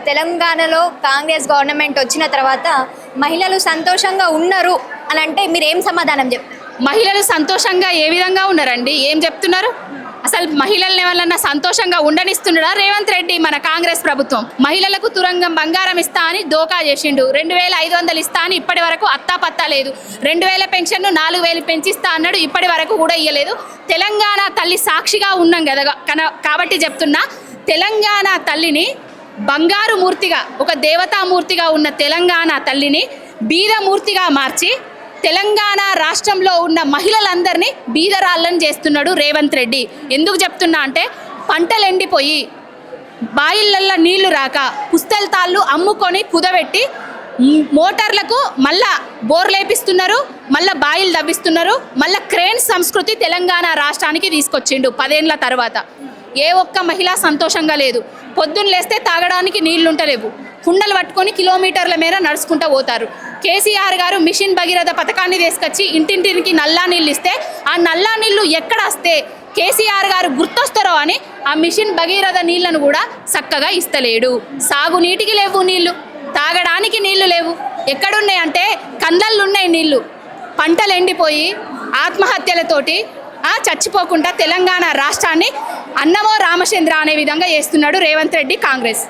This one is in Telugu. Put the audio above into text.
తెలంగాణలో కాంగ్రెస్ గవర్నమెంట్ వచ్చిన తర్వాత మహిళలు సంతోషంగా ఉన్నారు అని అంటే మీరు ఏం సమాధానం చెప్తారు? మహిళలు సంతోషంగా ఏ విధంగా ఉన్నారండి? ఏం చెప్తున్నారు? అసలు మహిళల్ని ఎవరన్నా సంతోషంగా ఉండనిస్తున్నాడా రేవంత్ రెడ్డి? మన కాంగ్రెస్ ప్రభుత్వం మహిళలకు తురంగం బంగారం ఇస్తా అని దోకా చేసిండు. 2500 ఇస్తా అని ఇప్పటి వరకు అత్తాపత్తా లేదు. 2000 పెన్షన్ 4000 పెంచిస్తా అన్నాడు, ఇప్పటి వరకు కూడా ఇయ్యలేదు. తెలంగాణ తల్లి సాక్షిగా ఉన్నాం కదా, కాబట్టి చెప్తున్నా, తెలంగాణ తల్లిని బంగారు మూర్తిగా, ఒక దేవతామూర్తిగా ఉన్న తెలంగాణ తల్లిని బీదమూర్తిగా మార్చి తెలంగాణ రాష్ట్రంలో ఉన్న మహిళలందరినీ బీదరాళ్ళని చేస్తున్నాడు రేవంత్ రెడ్డి. ఎందుకు చెప్తున్నా అంటే, పంటలు ఎండిపోయి బాయిలల్లో నీళ్లు రాక పుస్తల తాళ్ళు అమ్ముకొని కుదబెట్టి మోటార్లకు మళ్ళా బోర్లేపిస్తున్నారు, మళ్ళీ బాయిలు తవ్విస్తున్నారు, మళ్ళీ క్రేన్ సంస్కృతి తెలంగాణ రాష్ట్రానికి తీసుకొచ్చిండు 10 ఏళ్ల తర్వాత. ఏ ఒక్క మహిళ సంతోషంగా లేదు. పొద్దున్న లేస్తే తాగడానికి నీళ్లు ఉంటలేవు, కుండలు పట్టుకొని కిలోమీటర్ల మేర నడుచుకుంటూ పోతారు. కేసీఆర్ గారు మిషన్ భగీరథ పథకాన్ని తీసుకొచ్చి ఇంటింటికి నల్లా నీళ్ళు ఇస్తే ఆ నల్లా నీళ్లు ఎక్కడ వస్తే కేసీఆర్ గారు గుర్తొస్తారో అని ఆ మిషన్ భగీరథ నీళ్లను కూడా చక్కగా ఇస్తలేడు. సాగునీటికి లేవు నీళ్లు, తాగడానికి నీళ్లు లేవు. ఎక్కడున్నాయంటే కందళ్ళు ఉన్నాయి నీళ్లు. పంటలు ఎండిపోయి ఆత్మహత్యలతోటి చచ్చిపోకుండా తెలంగాణ రాష్ట్రాన్ని అన్నమో రామచంద్ర అనే విధంగా చేస్తున్నాడు రేవంత్ రెడ్డి కాంగ్రెస్.